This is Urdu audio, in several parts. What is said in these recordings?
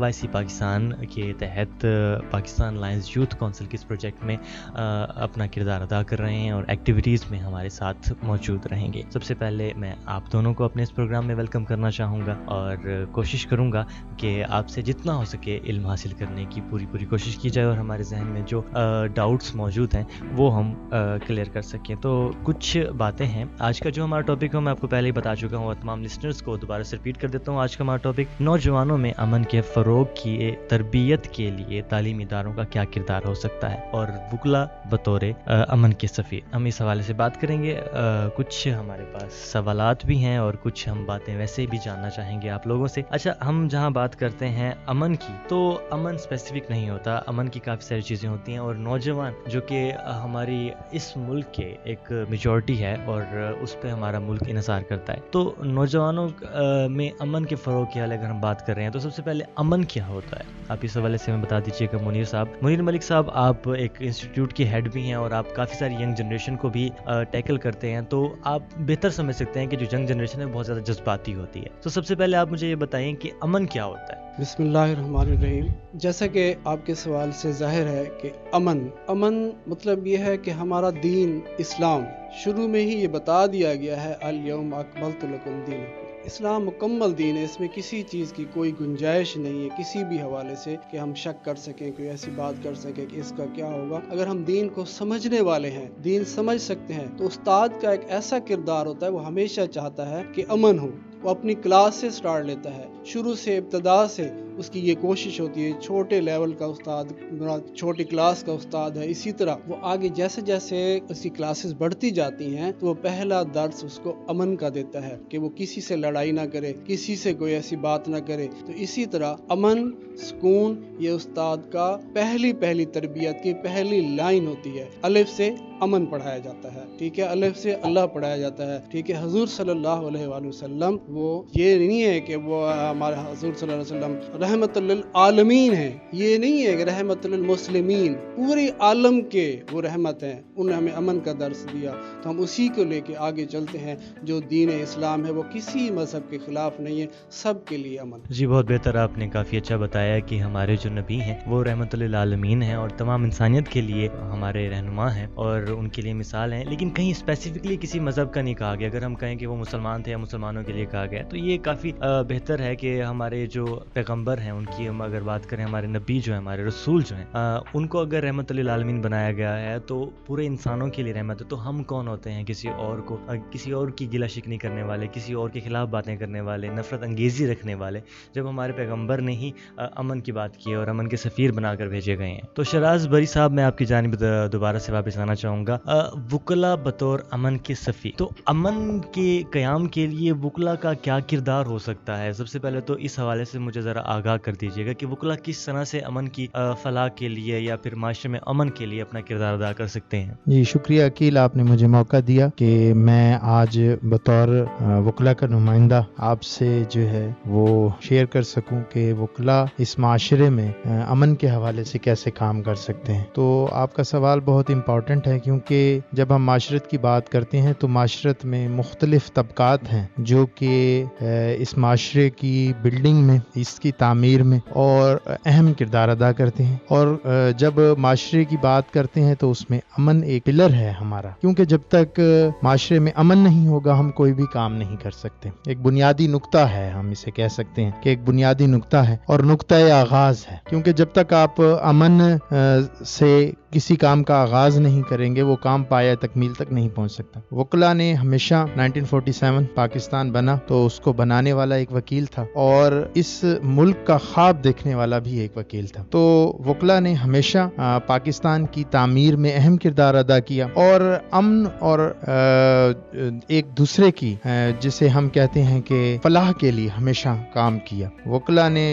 OIC پاکستان کے تحت پاکستان لائنز یوتھ کونسل کے اس پروجیکٹ میں اپنا کردار ادا کر رہے ہیں اور ایکٹیویٹیز میں ہمارے ساتھ موجود رہیں گے. سب سے پہلے میں آپ دونوں کو اپنے اس پروگرام میں ویلکم کرنا چاہوں گا اور کوشش کروں گا کہ آپ سے جتنا ہو سکے علم حاصل کرنے کی پوری کوشش کی جائے اور ہمارے ذہن میں جو ڈاؤٹس موجود ہیں وہ ہم کلیئر کر سکیں. تو کچھ باتیں ہیں. آج کا جو ہمارا ٹاپک ہے میں آپ کو پہلے ہی بتا چکا ہوں اور تمام لسنرز کو دوبارہ سے ریپیٹ کر دیتا ہوں. آج کا ہمارا ٹاپک نوجوانوں میں امن کے فروغ کی تربیت کے لیے تعلیمی اداروں کا کیا کردار ہو سکتا ہے اور وکلا بطور امن کے سفیر. ہم اس حوالے سے بات کریں گے. کچھ ہمارے پاس سوالات بھی ہیں اور کچھ ہم باتیں ویسے بھی جاننا چاہیں گے آپ لوگوں سے. اچھا, ہم جہاں بات کرتے ہیں امن کی تو امن اسپیسیفک نہیں ہوتا, امن کی کافی ساری چیزیں ہوتی ہیں اور نوجوان جو کہ ہماری اس ملک کے ایک میجورٹی ہے اور اس پہ ہمارا ملک انحصار کرتا ہے, تو نوجوانوں میں امن کے فروغ کے حوالے اگر ہم بات کر رہے ہیں تو سب سے پہلے امن کیا ہوتا ہے آپ اس حوالے سے ہمیں بتا دیجیے گا. منیر صاحب, منیر ملک صاحب, آپ ایک انسٹیٹیوٹ کے ہیڈ بھی ہیں اور آپ کافی ساری ینگ جنریشن کو بھی ٹیکل کرتے ہیں, تو آپ بہتر سمجھ سکتے ہیں کہ جو ینگ جنریشن ہے بہت زیادہ جذباتی ہوتی ہے. تو سب سے پہلے آپ مجھے یہ بتائیں کہ امن کیا ہوتا ہے. بسم اللہ الرحمن الرحیم. جیسا کہ آپ کے سوال سے ظاہر ہے کہ امن مطلب یہ ہے کہ ہمارا دین اسلام شروع میں ہی یہ بتا دیا گیا ہے الیوم اکملت لکم دینکم. اسلام مکمل دین ہے, اس میں کسی چیز کی کوئی گنجائش نہیں ہے کسی بھی حوالے سے کہ ہم شک کر سکیں, کوئی ایسی بات کر سکیں کہ اس کا کیا ہوگا. اگر ہم دین کو سمجھنے والے ہیں, دین سمجھ سکتے ہیں, تو استاد کا ایک ایسا کردار ہوتا ہے, وہ ہمیشہ چاہتا ہے کہ امن ہو. وہ اپنی کلاس سے سٹارٹ لیتا ہے, شروع سے ابتدا سے اس کی یہ کوشش ہوتی ہے. چھوٹے لیول کا استاد, چھوٹی کلاس کا استاد ہے, اسی طرح وہ آگے جیسے جیسے اس کی کلاسز بڑھتی جاتی ہیں تو وہ پہلا درس اس کو امن کا دیتا ہے کہ وہ کسی سے لڑائی نہ کرے, کسی سے کوئی ایسی بات نہ کرے. تو اسی طرح امن, سکون یہ استاد کا پہلی تربیت کی پہلی لائن ہوتی ہے. الف سے امن پڑھایا جاتا ہے, ٹھیک ہے, الف سے اللہ پڑھایا جاتا ہے, ٹھیک ہے. حضور صلی اللہ علیہ وآلہ وسلم وہ یہ نہیں ہے کہ وہ ہمارے حضور صلی اللہ علیہ وسلم رحمت للعالمین ہیں, یہ نہیں ہے کہ رحمت للمسلمین, پوری عالم کے وہ رحمت ہیں. انہوں نے ہمیں امن کا درس دیا, تو ہم اسی کو لے کے آگے چلتے ہیں. جو دین اسلام ہے وہ کسی مذہب کے خلاف نہیں ہے, سب کے لیے امن. جی بہت بہتر, آپ نے کافی اچھا بتایا کہ ہمارے جو نبی ہیں وہ رحمت للعالمین ہیں اور تمام انسانیت کے لیے ہمارے رہنما ہیں اور ان کے لیے مثال ہیں. لیکن کہیں اسپیسیفکلی کسی مذہب کا نہیں کہا گیا. اگر ہم کہیں کہ وہ مسلمان تھے یا مسلمانوں کے لیے کہا گیا تو یہ کافی بہتر ہے کہ ہمارے جو پیغمبر ہیں ان کی ہم اگر بات کریں, ہمارے نبی جو ہیں, ہمارے رسول جو ہیں, ان کو اگر رحمت للعالمین بنایا گیا ہے تو پورے انسانوں کے لیے رحمت ہے. تو ہم کون ہوتے ہیں کسی اور کی گلہ شکنی کرنے والے, کسی اور کے خلاف باتیں کرنے والے, نفرت انگیزی رکھنے والے, جب ہمارے پیغمبر نے ہی امن کی بات کی اور امن کے سفیر بنا کر بھیجے گئے ہیں. تو شراز بری صاحب, میں آپ کی جانب دوبارہ سے واپس آنا چاہوں گا. وکلا بطور امن کے سفیر, تو امن کے قیام کے لیے وکلا کا کیا کردار ہو سکتا ہے؟ سب سے پہلے تو اس حوالے سے مجھے ذرا آگاہ کر دیجیے گا کہ وکلا کس طرح سے امن کی فلاح کے لیے یا پھر معاشرے میں امن کے لیے اپنا کردار ادا کر سکتے ہیں. جی شکریہ عقیل, آپ نے مجھے موقع دیا کہ میں آج بطور وکلا کا نمائندہ آپ سے جو ہے وہ شیئر کر سکوں کہ وکلا اس معاشرے میں امن کے حوالے سے کیسے کام کر سکتے ہیں. تو آپ کا سوال بہت امپورٹنٹ ہے, کیونکہ جب ہم معاشرت کی بات کرتے ہیں تو معاشرت میں مختلف طبقات ہیں جو کہ اس معاشرے کی بلڈنگ میں, اس کی تعمیر میں اور اہم کردار ادا کرتے ہیں. اور جب معاشرے کی بات کرتے ہیں تو اس میں امن ایک پلر ہے ہمارا, کیونکہ جب تک معاشرے میں امن نہیں ہوگا ہم کوئی بھی کام نہیں کر سکتے. ایک بنیادی نقطہ ہے, ہم اسے کہہ سکتے ہیں کہ ایک بنیادی نقطہ ہے اور نقطہ آغاز ہے, کیونکہ جب تک آپ امن سے کسی کام کا آغاز نہیں کریں گے وہ کام پایہ تکمیل تک نہیں پہنچ سکتا. وکلا نے ہمیشہ 1947 پاکستان بنا تو اس کو بنانے والا ایک وکیل تھا اور اس ملک کا خواب دیکھنے والا بھی ایک وکیل تھا. تو وکلا نے ہمیشہ پاکستان کی تعمیر میں اہم کردار ادا کیا اور امن اور ایک دوسرے کی جسے ہم کہتے ہیں کہ فلاح کے لیے ہمیشہ کام کیا. وکلا نے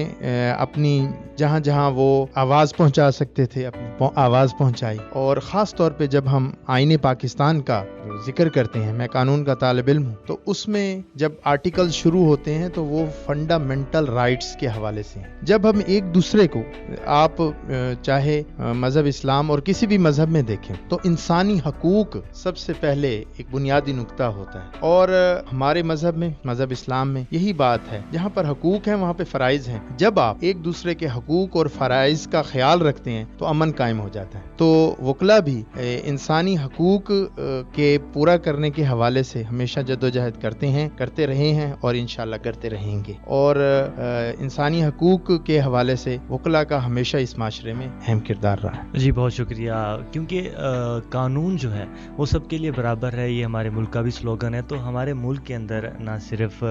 اپنی جہاں جہاں وہ آواز پہنچا سکتے تھے اپنی آواز پہنچائی. اور خاص طور پہ جب ہم آئین پاکستان کا ذکر کرتے ہیں، میں قانون کا طالب علم ہوں، تو اس میں جب آرٹیکل شروع ہوتے ہیں تو وہ فنڈامنٹل رائٹس کے حوالے سے ہیں. جب ہم ایک دوسرے کو، آپ چاہے مذہب اسلام اور کسی بھی مذہب میں دیکھیں، تو انسانی حقوق سب سے پہلے ایک بنیادی نقطہ ہوتا ہے. اور ہمارے مذہب میں، مذہب اسلام میں یہی بات ہے، جہاں پر حقوق ہیں وہاں پہ فرائض ہیں. جب آپ ایک دوسرے کے حقوق اور فرائض کا خیال رکھتے ہیں تو امن قائم ہو جاتا ہے. تو وکلا بھی انسانی حقوق کے پورا کرنے کے حوالے سے ہمیشہ جدوجہد کرتے ہیں، کرتے رہے ہیں اور انشاءاللہ کرتے رہیں گے. اور انسانی حقوق کے حوالے سے وکلا کا ہمیشہ اس معاشرے میں اہم کردار رہا ہے. جی بہت شکریہ. کیونکہ قانون جو ہے وہ سب کے لیے برابر ہے، یہ ہمارے ملک کا بھی سلوگن ہے. تو ہمارے ملک کے اندر نہ صرف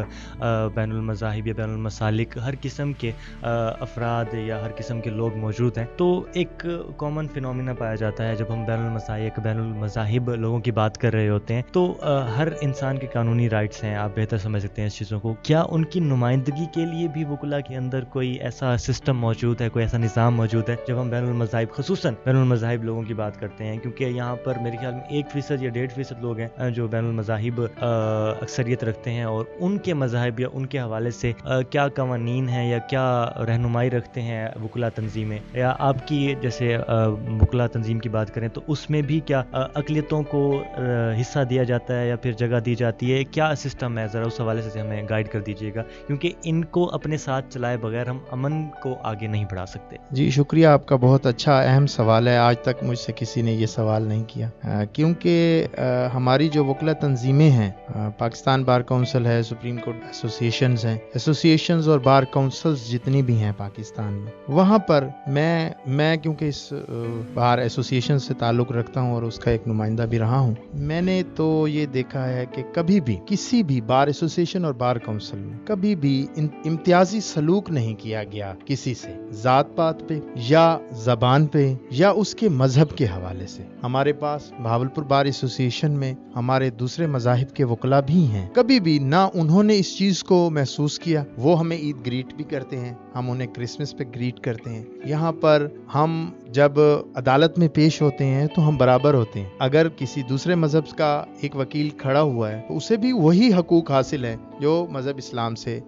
بین المذاہب یا بین المسالک، ہر قسم کے افراد یا ہر قسم کے لوگ موجود ہیں. تو ایک کامن فینومینا پایا جاتا ہے جب ہم بین المسالک، بین المذاہب لوگوں کی بات کر رہے ہوتے ہیں. تو ہر انسان کے قانونی رائٹس ہیں، آپ بہتر سمجھ سکتے ہیں اس چیزوں کو. کیا ان کی نمائندگی کے لیے بھی وکلا کے اندر کوئی ایسا سسٹم موجود ہے، کوئی ایسا نظام موجود ہے جب ہم بین المذاہب، خصوصاً بین المذاہب لوگوں کی بات کرتے ہیں؟ کیونکہ یہاں پر میرے خیال میں 1% یا 1.5% لوگ ہیں جو بین المذاہب اکثریت رکھتے ہیں. اور ان کے مذاہب یا ان کے حوالے سے کیا قوانین ہیں یا کیا رہنمائی رکھتے ہیں وکلا تنظیمیں؟ یا آپ کی جیسے وکلا تنظیم کی بات کریں تو اس میں بھی کیا اقلیتوں کو حصہ دیا جاتا ہے یا پھر جگہ دی جاتی ہے؟ کیا سسٹم ہے؟ ذرا اس حوالے سے ہمیں گائیڈ کر دیجیے گا، کیونکہ ان کو اپنے ساتھ چلائے بغیر ہم امن کو آگے نہیں بڑھا سکتے. جی شکریہ، آپ کا بہت اچھا اہم سوال ہے. آج تک مجھ سے کسی نے یہ سوال نہیں کیا، کیونکہ ہماری جو وکلا تنظیمیں ہیں، پاکستان بار کونسل ہے، سپریم کورٹ ایسوسیشنز ہیں، ایسوسیشنز اور بار کونسلز جتنی بھی ہیں پاکستان میں، وہاں پر میں کیونکہ اس بار ایسوسیشن سے تعلق رکھتا ہوں اور اس کا ایک نمائندہ بھی رہا ہوں، میں نے تو یہ دیکھا ہے کہ کبھی بھی کسی بھی بار ایسوسیشن اور بار کونسل میں کبھی بھی امتیازی سلوک نہیں کیا گیا کسی سے، ذات پات پہ یا زبان پہ یا اس کے مذہب کے حوالے سے. ہمارے پاس بہاولپور بار ایسوسیشن میں ہمارے دوسرے مذاہب کے وکلا بھی ہیں، کبھی بھی نہ انہوں نے اس چیز کو محسوس کیا. وہ ہمیں عید گریٹ بھی کرتے ہیں، ہم انہیں کرسمس پہ گریٹ کرتے ہیں. یہاں پر ہم جب عدالت میں پیش ہوتے ہیں تو ہم برابر ہوتے ہیں. اگر کسی دوسرے مذہب کا ایک وکیل کھڑا ہوا ہے تو اسے بھی وہی حقوق حاصل ہیں جو مذہب اسلام سے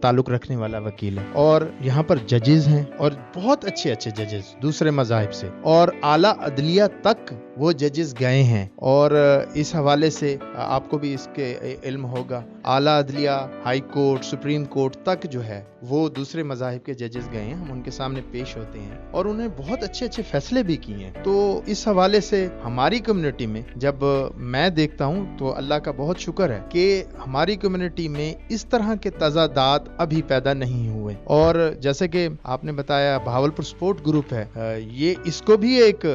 تعلق رکھنے والا وکیل ہے. اور یہاں پر ججز ہیں اور بہت اچھے ججز دوسرے مذاہب سے، اور اعلیٰ عدلیہ تک وہ ججز گئے ہیں. اور اس حوالے سے آپ کو بھی اس کے علم ہوگا، اعلیٰ عدلیہ، ہائی کورٹ، سپریم کورٹ تک جو ہے وہ دوسرے مذاہب کے ججز گئے ہیں. ہم ان کے سامنے پیش ہوتے ہیں اور انہیں بہت اچھے فیصلے بھی کیے ہیں. تو اس حوالے سے ہماری کمیونٹی میں جب میں دیکھتا ہوں تو اللہ کا بہت شکر ہے کہ ہماری کمیونٹی میں اس طرح کے تضادات ابھی پیدا نہیں ہوئے. اور جیسے کہ آپ نے بتایا بہاولپور سپورٹ گروپ ہے، یہ اس کو بھی ایک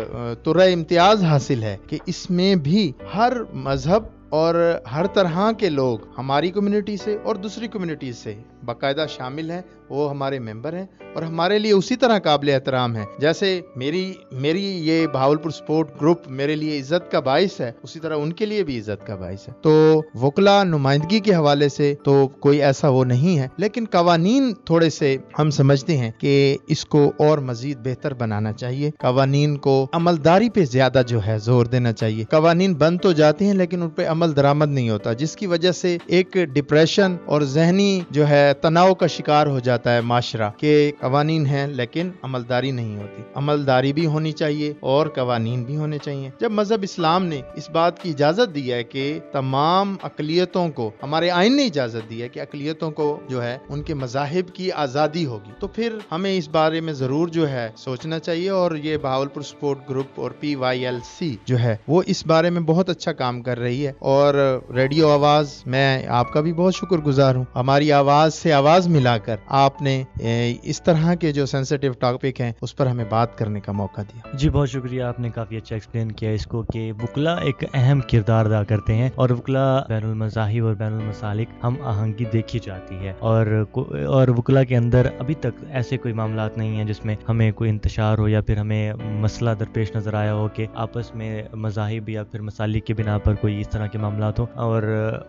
ترہ امتیاز حاصل ہے کہ اس میں بھی ہر مذہب اور ہر طرح کے لوگ ہماری کمیونٹی سے اور دوسری کمیونٹی سے باقاعدہ شامل ہیں. وہ ہمارے ممبر ہیں اور ہمارے لیے اسی طرح قابل احترام ہے. جیسے میری یہ بہاولپور سپورٹ گروپ میرے لیے عزت کا باعث ہے، اسی طرح ان کے لیے بھی عزت کا باعث ہے. تو وکلا نمائندگی کے حوالے سے تو کوئی ایسا وہ نہیں ہے، لیکن قوانین تھوڑے سے ہم سمجھتے ہیں کہ اس کو اور مزید بہتر بنانا چاہیے. قوانین کو عملداری پہ زیادہ جو ہے زور دینا چاہیے. قوانین بن تو جاتے ہیں لیکن ان پہ عمل درآمد نہیں ہوتا، جس کی وجہ سے ایک ڈپریشن اور ذہنی جو ہے تناؤ کا شکار ہو جاتا ہے معاشرہ کہ قوانین ہیں لیکن عملداری نہیں ہوتی. عملداری بھی ہونی چاہیے اور قوانین بھی ہونے چاہیے. جب مذہب اسلام نے اس بات کی اجازت دی ہے کہ تمام اقلیتوں کو، ہمارے آئین نے اجازت دی ہے کہ اقلیتوں کو جو ہے ان کے مذاہب کی آزادی ہوگی، تو پھر ہمیں اس بارے میں ضرور جو ہے سوچنا چاہیے. اور یہ بہاولپور سپورٹ گروپ اور PYLC جو ہے وہ اس بارے میں بہت اچھا کام کر رہی ہے. اور ریڈیو آواز، میں آپ کا بھی بہت شکر گزار ہوں، ہماری آواز سے آواز ملا کر آپ نے اس طرح کے جو سینسیٹیو ٹاپک ہیں اس پر ہمیں بات کرنے کا موقع دیا. جی بہت شکریہ، آپ نے کافی اچھا ایکسپلین کیا اس کو کہ وکلا ایک اہم کردار ادا کرتے ہیں اور وکلا بین المذاہب اور بین المسالک ہم آہنگی دیکھی جاتی ہے. اور وکلا کے اندر ابھی تک ایسے کوئی معاملات نہیں ہیں جس میں ہمیں کوئی انتشار ہو یا پھر ہمیں مسئلہ درپیش نظر آیا ہو کہ آپس میں مذاہب یا پھر مسالک کی بنا پر کوئی اس طرح کے معاملات ہوں اور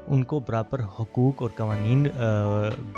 ان کو برابر حقوق اور قوانین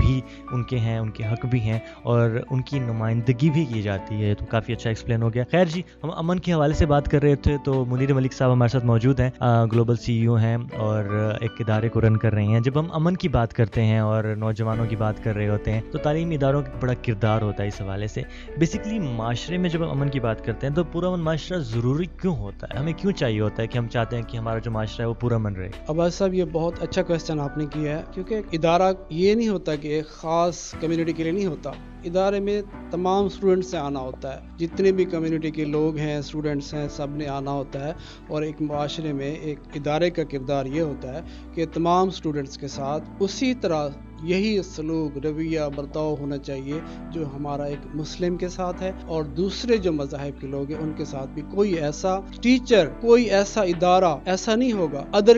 بھی ان کے ہیں, ان کے حق بھی ہیں اور ان کی نمائندگی بھی کی جاتی ہے. تو کافی اچھا ایکسپلین ہو گیا. خیر جی, ہم امن کے حوالے سے بات کر رہے تھے تو منیر ملک صاحب ہمارے ساتھ موجود ہیں, گلوبل CEO ہیں اور ایک ادارے کو رن کر رہے ہیں. جب ہم امن کی بات کرتے ہیں اور نوجوانوں کی بات کر رہے ہوتے ہیں تو تعلیمی اداروں کا بڑا کردار ہوتا ہے اس حوالے سے. بیسیکلی معاشرے میں جب ہم امن کی بات کرتے ہیں تو پرامن معاشرہ ضروری کیوں ہوتا ہے, ہمیں کیوں چاہیے ہوتا ہے کہ ہم چاہتے ہیں کہ ہمارا جو معاشرہ ہے وہ پرامن رہے؟ عباس صاحب, یہ بہت اچھا کویسچن آپ نے کیا ہے, کیونکہ ایک ادارہ یہ نہیں ہوتا کہ ایک خاص کمیونٹی کے لیے نہیں ہوتا. ادارے میں تمام اسٹوڈنٹ سے آنا ہوتا ہے, جتنے بھی کمیونٹی کے لوگ ہیں, اسٹوڈنٹس ہیں, سب نے آنا ہوتا ہے. اور ایک معاشرے میں ایک ادارے کا کردار یہ ہوتا ہے کہ تمام اسٹوڈنٹس کے ساتھ اسی طرح یہی سلوک, رویہ, برتاؤ ہونا چاہیے جو ہمارا ایک مسلم کے ساتھ ہے اور دوسرے جو مذاہب کے لوگ ہیں ان کے ساتھ بھی. کوئی ایسا ٹیچر, کوئی ایسا ادارہ ایسا نہیں ہوگا ادر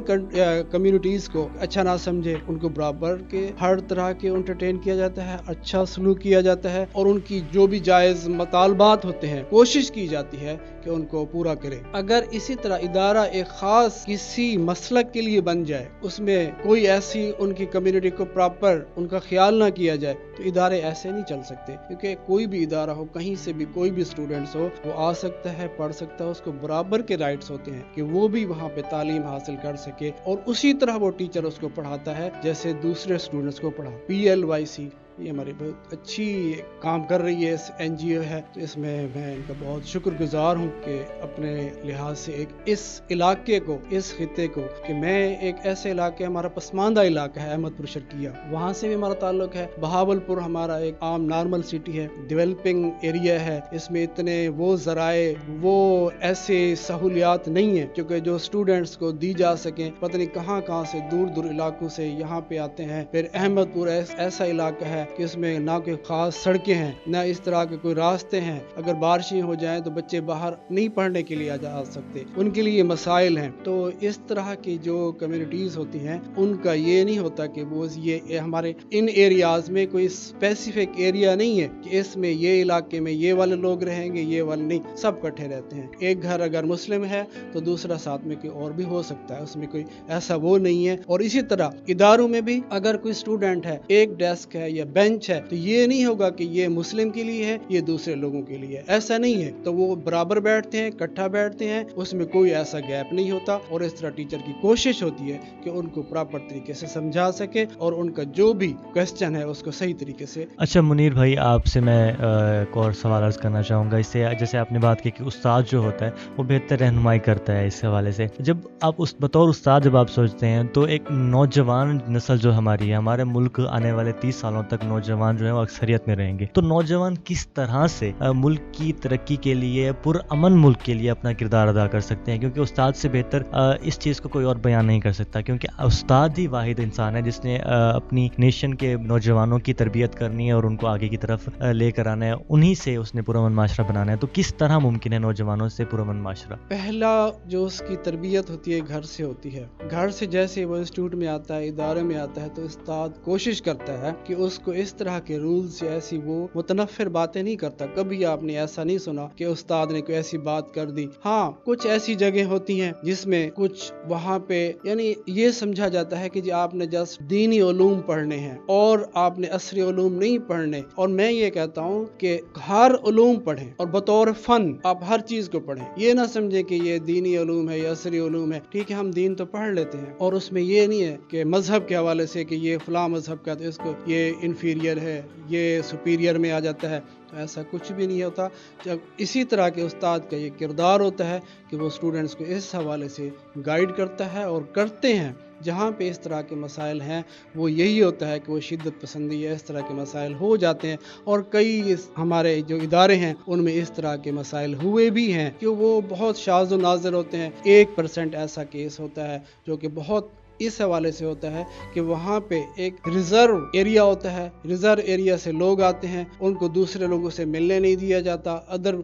کمیونٹیز کو اچھا نہ سمجھے. ان کو برابر کے ہر طرح کے انٹرٹین کیا جاتا ہے, اچھا سلوک کیا جاتا ہے اور ان کی جو بھی جائز مطالبات ہوتے ہیں کوشش کی جاتی ہے کہ ان کو پورا کرے. اگر اسی طرح ادارہ ایک خاص کسی مسلک کے لیے بن جائے, اس میں کوئی ایسی ان کی کمیونٹی کو پراپر ان کا خیال نہ کیا جائے, تو ادارے ایسے نہیں چل سکتے. کیونکہ کوئی بھی ادارہ ہو, کہیں سے بھی کوئی بھی اسٹوڈنٹس ہو, وہ آ سکتا ہے, پڑھ سکتا ہے, اس کو برابر کے رائٹس ہوتے ہیں کہ وہ بھی وہاں پہ تعلیم حاصل کر سکے اور اسی طرح وہ ٹیچر اس کو پڑھاتا ہے جیسے دوسرے اسٹوڈنٹس کو پڑھا. PLYC یہ ہماری بہت اچھی کام کر رہی ہے, NGO ہے, تو اس میں میں ان کا بہت شکر گزار ہوں کہ اپنے لحاظ سے ایک اس علاقے کو, اس خطے کو, کہ میں ایک ایسے علاقے, ہمارا پسماندہ علاقہ ہے احمد پور شرقیہ, وہاں سے بھی ہمارا تعلق ہے. بہاول پور ہمارا ایک عام نارمل سٹی ہے, ڈیولپنگ ایریا ہے, اس میں اتنے وہ ذرائع, وہ ایسے سہولیات نہیں ہیں کیونکہ جو اسٹوڈنٹس کو دی جا سکیں. پتہ نہیں کہاں کہاں سے دور دور علاقوں سے یہاں پہ آتے ہیں. پھر احمد پور ایسا علاقہ ہے کہ اس میں نہ کوئی خاص سڑکیں ہیں, نہ اس طرح کے کوئی راستے ہیں. اگر بارشیں ہو جائیں تو بچے باہر نہیں پڑھنے کے لیے آ سکتے, ان کے لیے مسائل ہیں. تو اس طرح کی جو کمیونٹیز ہوتی ہیں ان کا یہ نہیں ہوتا کہ وہ یہ ہمارے ان ایریاز میں کوئی اسپیسیفک ایریا نہیں ہے کہ اس میں یہ علاقے میں یہ والے لوگ رہیں گے, یہ والے نہیں, سب اکٹھے رہتے ہیں. ایک گھر اگر مسلم ہے تو دوسرا ساتھ میں کوئی اور بھی ہو سکتا ہے, اس میں کوئی ایسا وہ نہیں ہے. اور اسی طرح اداروں میں بھی اگر کوئی اسٹوڈنٹ ہے, ایک ڈیسک ہے یا بینچ ہے, تو یہ نہیں ہوگا کہ یہ مسلم کے لیے ہے, یہ دوسرے لوگوں کے لیے, ایسا نہیں ہے. تو وہ برابر بیٹھتے ہیں, اکٹھا بیٹھتے ہیں, اس میں کوئی ایسا گیپ نہیں ہوتا. اور اس طرح ٹیچر کی کوشش ہوتی ہے کہ ان کو پراپر طریقے سے سمجھا سکے اور ان کا جو بھی کویسچن ہے اس کو صحیح طریقے سے. اچھا منیر بھائی, آپ سے میں ایک اور سوال عرض کرنا چاہوں گا. اس سے جیسے آپ نے بات کی کہ استاد جو ہوتا ہے وہ بہتر رہنمائی کرتا ہے, اس حوالے سے جب آپ بطور استاد جب آپ سوچتے ہیں تو ایک نوجوان نسل جو ہماری ہے, ہمارے ملک آنے والے 30 سالوں تک نوجوان جو ہے وہ اکثریت میں رہیں گے, تو نوجوان کس طرح سے ملک کی ترقی کے لیے, پرامن ملک کے لیے اپنا کردار ادا کر سکتے ہیں؟ کیونکہ استاد سے بہتر اس چیز کو کوئی اور بیان نہیں کر سکتا, کیونکہ استاد ہی واحد انسان ہے جس نے اپنی نیشن کے نوجوانوں کی تربیت کرنی ہے اور ان کو آگے کی طرف لے کر آنا ہے, انہی سے اس نے پرامن معاشرہ بنانا ہے. تو کس طرح ممکن ہے نوجوانوں سے پرامن معاشرہ؟ پہلا جو اس کی تربیت ہوتی ہے گھر سے ہوتی ہے. گھر سے جیسے وہ انسٹیٹیوٹ میں آتا ہے, ادارے میں آتا ہے, تو استاد کوشش کرتا ہے کہ اس کو اس طرح کے رولز یا ایسی وہ متنفر باتیں نہیں کرتا. کبھی آپ نے ایسا نہیں سنا کہ استاد نے کوئی ایسی بات کر دی. ہاں, کچھ ایسی جگہ ہوتی ہیں جس میں کچھ وہاں پہ یعنی یہ سمجھا جاتا ہے کہ جی آپ نے جسٹ دینی علوم پڑھنے ہیں اور آپ نے عصری علوم نہیں پڑھنے. اور میں یہ کہتا ہوں کہ ہر علوم پڑھیں اور بطور فن آپ ہر چیز کو پڑھیں. یہ نہ سمجھیں کہ یہ دینی علوم ہے یا عصری علوم ہے. ٹھیک ہے, ہم دین تو پڑھ لیتے ہیں اور اس میں یہ نہیں ہے کہ مذہب کے حوالے سے کہ یہ فلاں مذہب کا تو اس کو یہ انفیریئر ہے, یہ سپیریئر میں آ جاتا ہے. تو ایسا کچھ بھی نہیں ہوتا. جب اسی طرح کے استاد کا یہ کردار ہوتا ہے کہ وہ اسٹوڈنٹس کو اس حوالے سے گائیڈ کرتا ہے اور کرتے ہیں. جہاں پہ اس طرح کے مسائل ہیں وہ یہی ہوتا ہے کہ وہ شدت پسندی یا اس طرح کے مسائل ہو جاتے ہیں. اور کئی ہمارے جو ادارے ہیں ان میں اس طرح کے مسائل ہوئے بھی ہیں کہ وہ بہت شاذ و نادر ہوتے ہیں. 1% ایسا کیس ہوتا ہے جو کہ بہت اس حوالے سے ہوتا ہے کہ وہاں پہ ایک ریزرو ایریا ہوتا ہے, ریزرو ایریا سے لوگ آتے ہیں, ان کو دوسرے لوگوں سے ملنے نہیں دیا جاتا,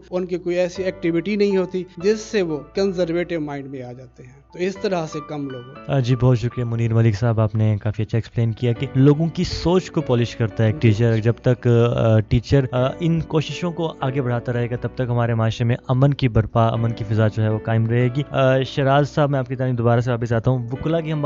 ان کی کوئی ایسی ایکٹیویٹی نہیں ہوتی جس سے وہ کنزرویٹو مائنڈ میں آ جاتے ہیں. تو اس طرح سے کم لوگ. جی بہت شکریہ منیر ملک صاحب, آپ نے کافی اچھا ایکسپلین کیا کہ لوگوں کی سوچ کو پالش کرتا ہے ایک ٹیچر. جب تک ٹیچر ان کوششوں کو آگے بڑھاتا رہے گا تب تک ہمارے معاشرے میں امن کی برپا, امن کی فضا جو ہے وہ قائم رہے گی. شراز صاحب, میں آپ کی طرف دوبارہ سے واپس آتا ہوں. وکلا کی ہم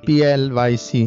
PLYC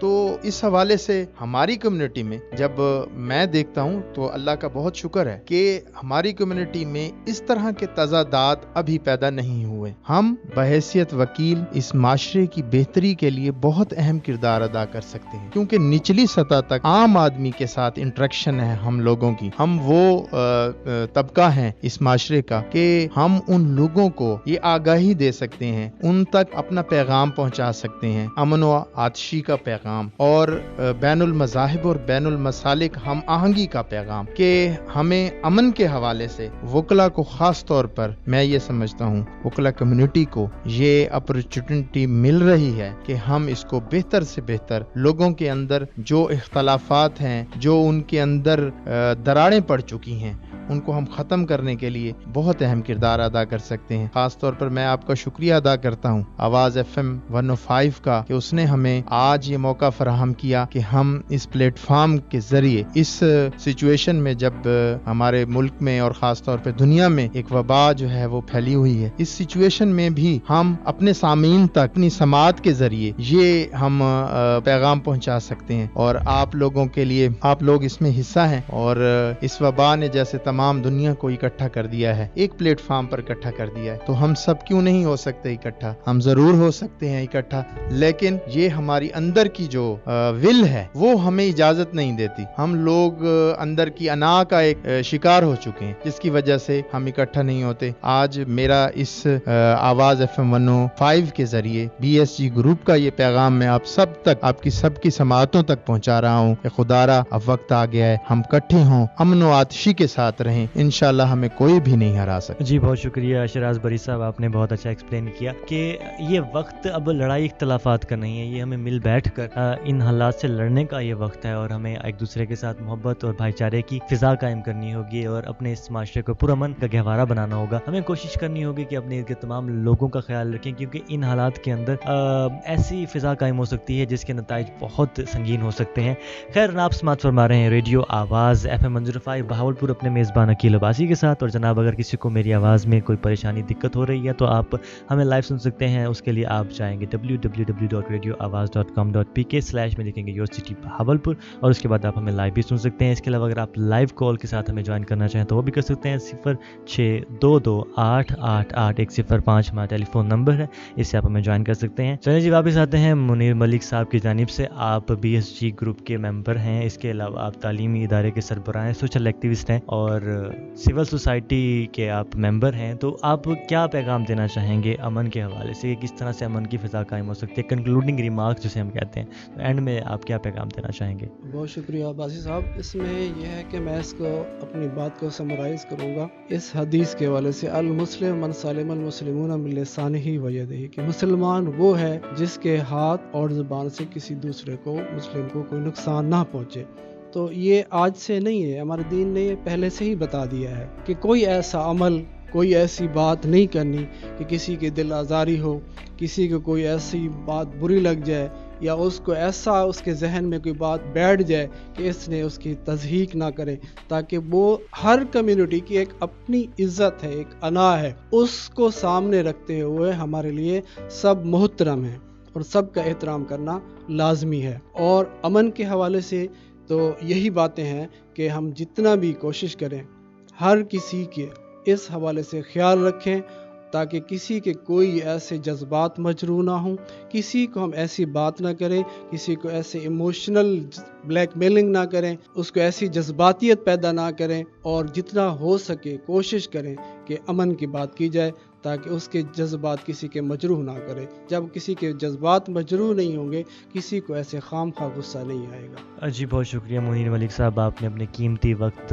تو اس حوالے سے ہماری کمیونٹی میں جب میں دیکھتا ہوں تو اللہ کا بہت شکر ہے کہ ہماری کمیونٹی میں اس طرح کے تضادات ابھی پیدا نہیں ہوئے. ہم بحیثیت وکیل اس معاشرے کی بہتری کے لیے بہت اہم کردار ادا کر سکتے ہیں، کیونکہ نچلی سطح تک عام آدمی کے ساتھ انٹریکشن ہے ہم لوگوں کی. ہم وہ طبقہ ہیں اس معاشرے کا کہ ہم ان لوگوں کو یہ آگاہی دے سکتے ہیں، ان تک اپنا پیغام پہنچا سکتے ہیں، امن و آتشی کا پیغام اور بین المذاہب اور بین المسالک ہم آہنگی کا پیغام، کہ ہمیں امن کے حوالے سے وکلا کو خاص طور پر میں یہ سمجھتا ہوں وکلا کمیونٹی کو یہ اپرچونٹی مل رہی ہے کہ ہم اس کو بہتر سے بہتر لوگوں کے اندر جو اختلافات ہیں، جو ان کے اندر دراڑیں پڑ چکی ہیں، ان کو ہم ختم کرنے کے لیے بہت اہم کردار ادا کر سکتے ہیں. خاص طور پر میں آپ کا شکریہ ادا کرتا ہوں آواز FM 105 کا کہ اس نے ہمیں آج یہ موقع فراہم کیا کہ ہم اس پلیٹ فارم کے ذریعے اس سچویشن میں جب ہمارے ملک میں اور خاص طور پہ دنیا میں ایک وبا جو ہے وہ پھیلی ہوئی ہے، اس سچویشن میں بھی ہم اپنے سامعین تک اپنی سماعت کے ذریعے یہ ہم پیغام پہنچا سکتے ہیں. اور آپ لوگوں کے لیے آپ لوگ اس میں حصہ ہیں، اور اس وبا نے جیسے تمام دنیا کو اکٹھا کر دیا ہے، ایک پلیٹ فارم پر اکٹھا کر دیا ہے، تو ہم سب کیوں نہیں ہو سکتے اکٹھا؟ ہم ضرور ہو سکتے ہیں اکٹھا، لیکن یہ ہماری اندر کی جو ول ہے وہ ہمیں اجازت نہیں دیتی. ہم لوگ اندر کی انا کا ایک شکار ہو چکے ہیں، جس کی وجہ سے ہم اکٹھا نہیں ہوتے. آج میرا اس آواز FM 105 کے ذریعے BSG گروپ کا یہ پیغام میں آپ سب تک، آپ کی سب کی سماعتوں تک پہنچا رہا ہوں کہ خدارا اب وقت آ گیا ہے ہم اکٹھے ہوں، امن و آتشی کے ساتھ رہیں، انشاءاللہ ہمیں کوئی بھی نہیں ہرا سکتا. جی بہت شکریہ شراز بری صاحب، آپ نے بہت اچھا ایکسپلین کیا کہ یہ وقت اب لڑائی اختلافات کا نہیں ہے، یہ ہمیں مل بیٹھ کر ان حالات سے لڑنے کا یہ وقت ہے، اور ہمیں ایک دوسرے کے ساتھ محبت اور بھائی چارے کی فضا قائم کرنی ہوگی اور اپنے اس معاشرے کو پرامن کا گہوارہ بنانا ہوگا. ہمیں کوشش کرنی ہوگی کہ اپنے کے تمام لوگوں کا خیال رکھیں، کیونکہ ان حالات کے اندر ایسی فضا قائم ہو سکتی ہے جس کے نتائج بہت سنگین ہو سکتے ہیں. خیر، آپ سماعت فرما رہے ہیں ریڈیو آواز FM 105 بہاولپور اپنے میزبان عقیل عباسی کے ساتھ. اور جناب اگر کسی کو میری آواز میں کوئی پریشانی دقت ہو رہی ہے تو آپ ہمیں لائیو سن سکتے ہیں. اس کے لیے آپ جائیں گے www.radioawaz.com.pk/ میں لکھیں گے یور سٹی بہاولپور، اور اس کے بعد آپ ہمیں لائیو بھی سن سکتے ہیں. اس کے علاوہ اگر آپ لائیو کال کے ساتھ ہمیں جوائن کرنا چاہیں تو وہ بھی کر سکتے ہیں. 0622888105 ہمارا ٹیلی فون نمبر ہے، اس سے آپ ہمیں جوائن کر سکتے ہیں. چلیں جی واپس آتے ہیں منیر ملک صاحب کی جانب سے. آپ BSG گروپ کے ممبر ہیں، اس کے علاوہ آپ تعلیمی ادارے کے سربراہ ہیں، سوشل ایکٹیوسٹ ہیں اور سول سوسائٹی کے آپ ممبر ہیں. تو آپ کیا پیغام دینا چاہیں گے امن کے حوالے سے، کس طرح سے امن کی فضا قائم ہو سکتی ہے؟ کنکلوڈنگ ریمارکس جسے ہم کہتے ہیں، اینڈ میں آپ کیا پیغام دینا چاہیں گے؟ بہت شکریہ عباسی صاحب. اس میں یہ ہے کہ میں اس کو اپنی بات کو سمرائز کروں گا اس حدیث کے حوالے سے، المسلم من سلم المسلمون من لسانہ و یدہ، کہ مسلمان وہ ہے جس کے ہاتھ اور زبان سے کسی دوسرے کو، مسلم کو کوئی نقصان نہ پہنچے. تو یہ آج سے نہیں ہے، ہمارے دین نے پہلے سے ہی بتا دیا ہے کہ کوئی ایسا عمل، کوئی ایسی بات نہیں کرنی کہ کسی کے دل آزاری ہو، کسی کو کوئی ایسی بات بری لگ جائے، یا اس کو ایسا اس کے ذہن میں کوئی بات بیٹھ جائے کہ اس نے اس کی تصحیح نہ کرے، تاکہ وہ ہر کمیونٹی کی ایک اپنی عزت ہے، ایک انا ہے، اس کو سامنے رکھتے ہوئے ہمارے لیے سب محترم ہیں اور سب کا احترام کرنا لازمی ہے. اور امن کے حوالے سے تو یہی باتیں ہیں کہ ہم جتنا بھی کوشش کریں ہر کسی کے اس حوالے سے خیال رکھیں، تاکہ کسی کے کوئی ایسے جذبات مجروح نہ ہوں، کسی کو ہم ایسی بات نہ کریں، کسی کو ایسے ایموشنل بلیک میلنگ نہ کریں، اس کو ایسی جذباتیت پیدا نہ کریں، اور جتنا ہو سکے کوشش کریں کہ امن کی بات کی جائے تاکہ اس کے جذبات کسی کے مجروح نہ کرے. جب کسی کے جذبات مجروح نہیں ہوں گے، کسی کو ایسے خام خواہ غصہ نہیں آئے گا. جی بہت شکریہ منیر ملک صاحب، آپ نے اپنے قیمتی وقت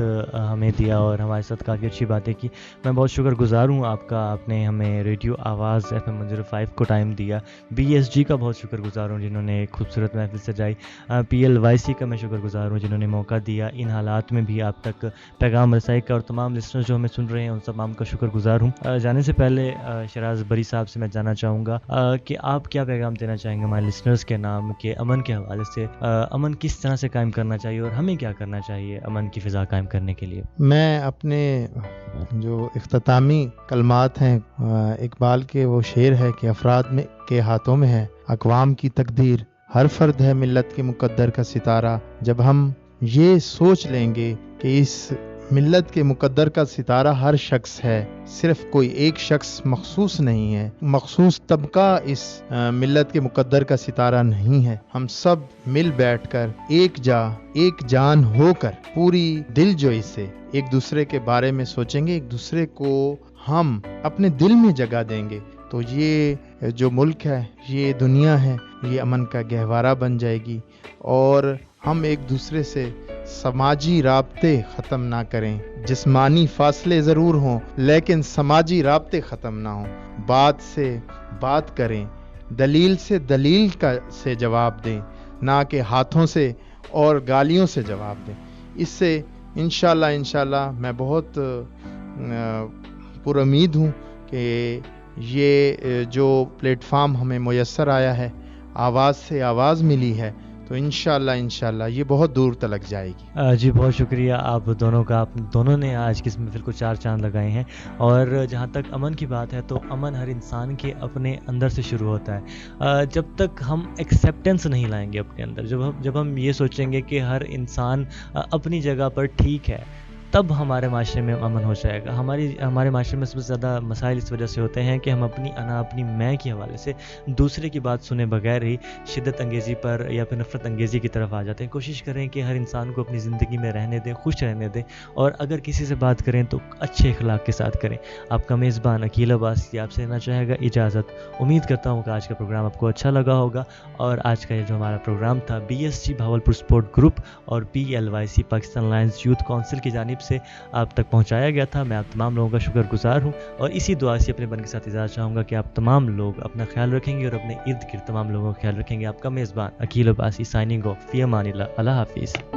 ہمیں دیا اور ہمارے ساتھ کافی اچھی باتیں کی. میں بہت شکر گزار ہوں آپ کا، آپ نے ہمیں ریڈیو آواز FM 105 کو ٹائم دیا. BSG کا بہت شکر گزار ہوں جنہوں نے ایک خوبصورت محفل سجائی. PLYC کا میں شکر گزار ہوں جنہوں نے موقع دیا ان حالات میں بھی آپ تک پیغام رسائی کا، اور تمام لسنر جو ہمیں سن رہے ہیں ان تمام کا شکر گزار ہوں. جانے سے پہلے شراز بری صاحب سے میں جاننا چاہوں گا کہ آپ کیا پیغام دینا چاہیں گے ہمارے لسنرز کے نام کہ امن کے حوالے سے، امن کس طرح سے قائم کرنا چاہیے اور ہمیں کیا کرنا چاہیے امن کی فضا قائم کرنے کے لیے؟ میں اپنے جو اختتامی کلمات ہیں، اقبال کے وہ شعر ہے کہ افراد میں کے ہاتھوں میں ہے اقوام کی تقدیر، ہر فرد ہے ملت کے مقدر کا ستارہ. جب ہم یہ سوچ لیں گے کہ اس ملت کے مقدر کا ستارہ ہر شخص ہے، صرف کوئی ایک شخص مخصوص نہیں ہے، مخصوص طبقہ اس ملت کے مقدر کا ستارہ نہیں ہے. ہم سب مل بیٹھ کر ایک جان ہو کر پوری دل جوئی سے ایک دوسرے کے بارے میں سوچیں گے، ایک دوسرے کو ہم اپنے دل میں جگہ دیں گے، تو یہ جو ملک ہے، یہ دنیا ہے، یہ امن کا گہوارہ بن جائے گی. اور ہم ایک دوسرے سے سماجی رابطے ختم نہ کریں. جسمانی فاصلے ضرور ہوں لیکن سماجی رابطے ختم نہ ہوں. بات سے بات کریں، دلیل سے دلیل سے جواب دیں، نہ کہ ہاتھوں سے اور گالیوں سے جواب دیں. اس سے انشاءاللہ میں بہت پر امید ہوں کہ یہ جو پلیٹ فارم ہمیں میسر آیا ہے، آواز سے آواز ملی ہے، تو انشاءاللہ یہ بہت دور تلک جائے گی. جی بہت شکریہ آپ دونوں کا. آپ دونوں نے آج کی اس محفل کو 4 چاند لگائے ہیں. اور جہاں تک امن کی بات ہے تو امن ہر انسان کے اپنے اندر سے شروع ہوتا ہے. جب تک ہم ایکسیپٹنس نہیں لائیں گے اپنے اندر، جب ہم یہ سوچیں گے کہ ہر انسان اپنی جگہ پر ٹھیک ہے، تب ہمارے معاشرے میں امن ہو جائے گا. ہمارے معاشرے میں سب سے زیادہ مسائل اس وجہ سے ہوتے ہیں کہ ہم اپنی انا اپنی میں کے حوالے سے دوسرے کی بات سنے بغیر ہی شدت انگیزی پر یا پھر نفرت انگیزی کی طرف آ جاتے ہیں. کوشش کریں کہ ہر انسان کو اپنی زندگی میں رہنے دیں، خوش رہنے دیں، اور اگر کسی سے بات کریں تو اچھے اخلاق کے ساتھ کریں. آپ کا میزبان عقیل عباسی آپ سے لینا چاہے گا اجازت. امید کرتا ہوں کہ آج کا پروگرام آپ کو اچھا لگا ہوگا. اور آج کا جو ہمارا پروگرام تھا BSG بھاولپور سپورٹ گروپ اور PLYC Pakistan lines youth council کی جانب سے آپ تک پہنچایا گیا تھا. میں آپ تمام لوگوں کا شکر گزار ہوں اور اسی دعا سے اپنے بن کے ساتھ اجازت چاہوں گا کہ آپ تمام لوگ اپنا خیال رکھیں گے اور اپنے ارد گرد تمام لوگوں کا خیال رکھیں گے. آپ کا میزبان عقیل عباسی سائننگ آف. فی امان اللہ. اللہ حافظ.